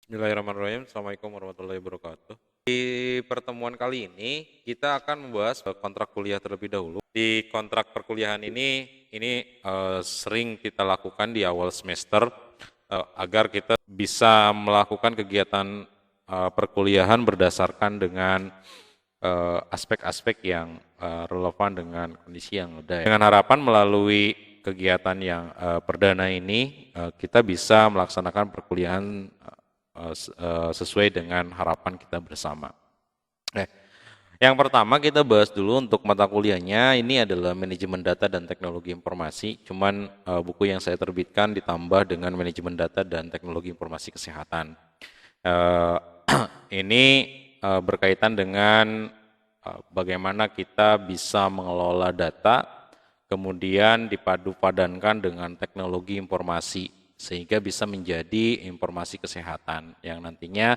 Bismillahirrahmanirrahim. Assalamualaikum warahmatullahi wabarakatuh. Di pertemuan kali ini kita akan membahas kontrak kuliah terlebih dahulu. Di kontrak perkuliahan ini sering kita lakukan di awal semester agar kita bisa melakukan kegiatan perkuliahan berdasarkan dengan aspek-aspek yang relevan dengan kondisi yang ada. Dengan harapan melalui kegiatan yang perdana ini kita bisa melaksanakan perkuliahan sesuai dengan harapan kita bersama. Yang pertama kita bahas dulu untuk mata kuliahnya, ini adalah manajemen data dan teknologi informasi. Cuman buku yang saya terbitkan ditambah dengan manajemen data dan teknologi informasi kesehatan. Ini berkaitan dengan bagaimana kita bisa mengelola data, kemudian dipadu-padankan dengan teknologi informasi sehingga bisa menjadi informasi kesehatan yang nantinya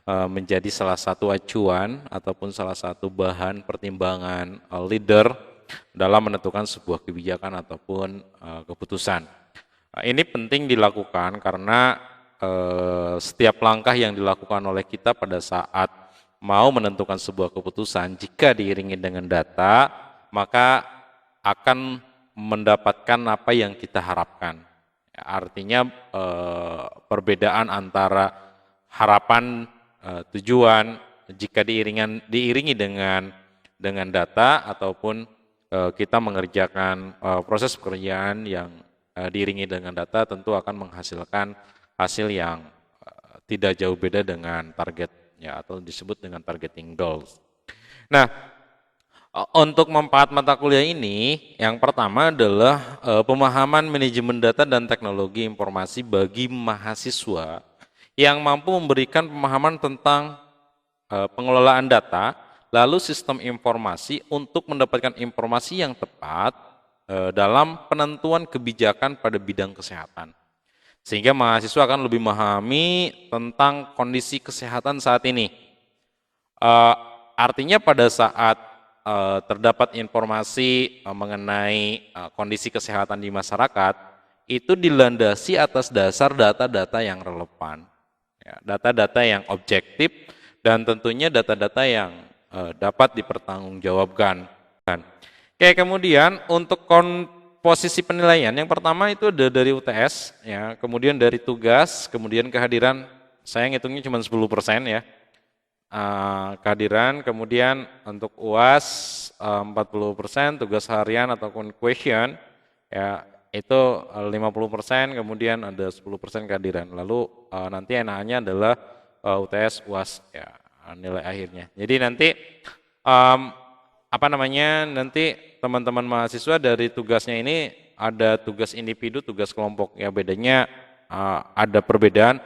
menjadi salah satu acuan ataupun salah satu bahan pertimbangan leader dalam menentukan sebuah kebijakan ataupun keputusan. Ini penting dilakukan karena setiap langkah yang dilakukan oleh kita pada saat mau menentukan sebuah keputusan, jika diiringi dengan data, maka akan mendapatkan apa yang kita harapkan. Artinya perbedaan antara harapan tujuan jika diiringi dengan data ataupun kita mengerjakan proses pekerjaan yang diiringi dengan data tentu akan menghasilkan hasil yang tidak jauh beda dengan targetnya atau disebut dengan targeting goals. Nah, untuk manfaat mata kuliah ini, yang pertama adalah pemahaman manajemen data dan teknologi informasi bagi mahasiswa yang mampu memberikan pemahaman tentang pengelolaan data, lalu sistem informasi untuk mendapatkan informasi yang tepat dalam penentuan kebijakan pada bidang kesehatan. Sehingga mahasiswa akan lebih memahami tentang kondisi kesehatan saat ini. Artinya pada saat terdapat informasi mengenai kondisi kesehatan di masyarakat, itu dilandasi atas dasar data-data yang relevan, data-data yang objektif, dan tentunya data-data yang dapat dipertanggungjawabkan. Oke, kemudian untuk posisi penilaian, yang pertama itu dari UTS, ya, kemudian dari tugas, kemudian kehadiran, saya ngitungnya cuma 10% ya. Kehadiran, kemudian untuk UAS 40%, tugas harian ataupun question ya itu 50%, kemudian ada 10% kehadiran. Lalu nanti enakannya adalah UTS UAS ya nilai akhirnya. Jadi nanti nanti teman-teman mahasiswa dari tugasnya ini ada tugas individu, tugas kelompok ya, bedanya ada perbedaan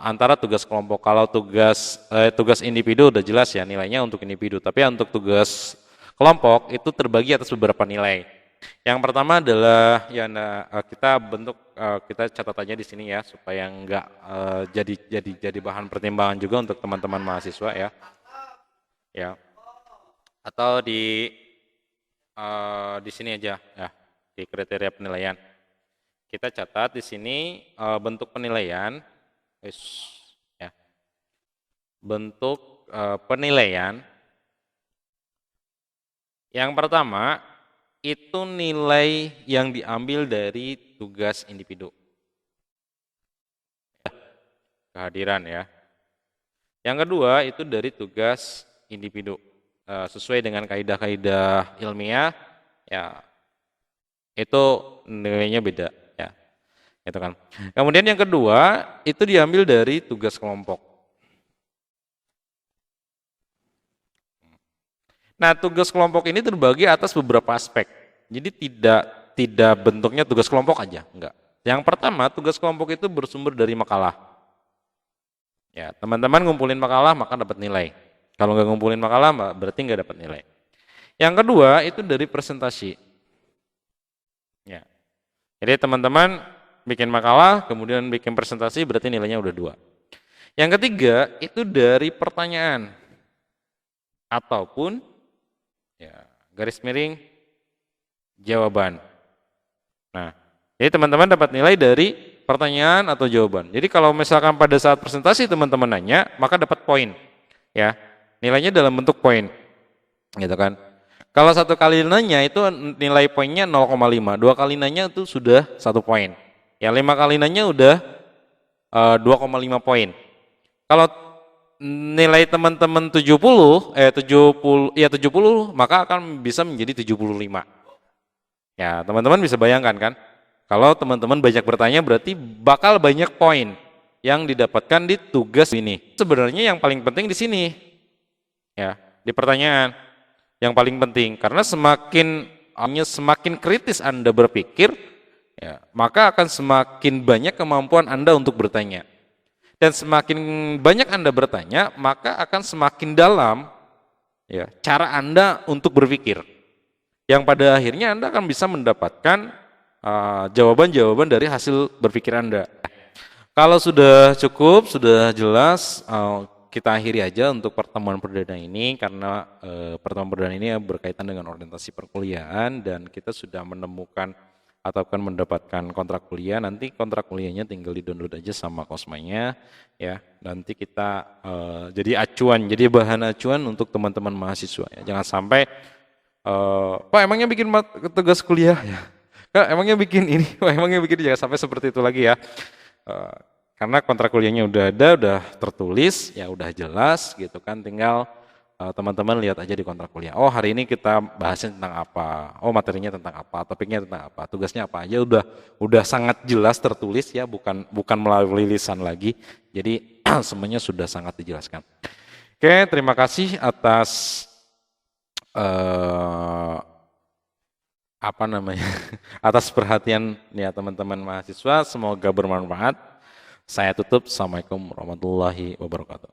antara tugas kelompok. Kalau tugas individu udah jelas ya nilainya untuk individu, tapi untuk tugas kelompok itu terbagi atas beberapa nilai. Yang pertama adalah ya kita catat aja di sini ya supaya enggak jadi bahan pertimbangan juga untuk teman-teman mahasiswa ya. Ya. Atau di sini aja ya, di kriteria penilaian. Kita catat di sini bentuk penilaian. Ya. Bentuk penilaian yang pertama itu nilai yang diambil dari tugas individu, kehadiran ya. Yang kedua itu dari tugas individu, sesuai dengan kaidah-kaidah ilmiah ya, itu nilainya beda ya, itu kan. Kemudian yang kedua itu diambil dari tugas kelompok. Nah, tugas kelompok ini terbagi atas beberapa aspek. Jadi tidak bentuknya tugas kelompok aja, enggak. Yang pertama, tugas kelompok itu bersumber dari makalah. Ya, teman-teman ngumpulin makalah maka dapat nilai. Kalau nggak ngumpulin makalah berarti nggak dapat nilai. Yang kedua itu dari presentasi. Ya. Jadi teman-teman bikin makalah, kemudian bikin presentasi berarti nilainya udah 2. Yang ketiga itu dari pertanyaan ataupun ya, garis miring jawaban. Nah, jadi teman-teman dapat nilai dari pertanyaan atau jawaban. Jadi kalau misalkan pada saat presentasi teman-teman nanya, maka dapat poin. Ya, nilainya dalam bentuk poin. Gitu kan. Kalau satu kali nanya itu nilai poinnya 0,5. Dua kali nanya itu sudah 1 poin. Ya, 5 kali nanya udah 2,5 poin. Kalau nilai teman-teman 70, maka akan bisa menjadi 75. Ya, teman-teman bisa bayangkan kan? Kalau teman-teman banyak bertanya berarti bakal banyak poin yang didapatkan di tugas ini. Sebenarnya yang paling penting di sini. Ya, di pertanyaan yang paling penting karena semakin kritis Anda berpikir, ya, maka akan semakin banyak kemampuan Anda untuk bertanya. Dan semakin banyak Anda bertanya, maka akan semakin dalam ya, cara Anda untuk berpikir. Yang pada akhirnya Anda akan bisa mendapatkan jawaban-jawaban dari hasil berpikir Anda. Kalau sudah cukup, sudah jelas, kita akhiri aja untuk pertemuan perdana ini karena pertemuan perdana ini berkaitan dengan orientasi perkuliahan dan kita sudah menemukan atau akan mendapatkan kontrak kuliah. Nanti kontrak kuliahnya tinggal di-download aja sama Kosmanya ya. Nanti kita jadi acuan, jadi bahan acuan untuk teman-teman mahasiswa ya. Jangan sampai Pak emangnya bikin tugas kuliah ya. Kak, emangnya bikin ini, Pak emangnya bikin, jangan sampai seperti itu lagi ya. Karena kontrak kuliahnya udah ada, udah tertulis, ya udah jelas gitu kan, tinggal teman-teman lihat aja di kontrak kuliah. Oh hari ini kita bahasnya tentang apa, oh materinya tentang apa, topiknya tentang apa, tugasnya apa aja, udah sangat jelas tertulis ya, bukan melalui lisan lagi. Jadi semuanya sudah sangat dijelaskan. Oke, terima kasih atas atas perhatian ya teman-teman mahasiswa, semoga bermanfaat. Saya tutup. Assalamualaikum warahmatullahi wabarakatuh.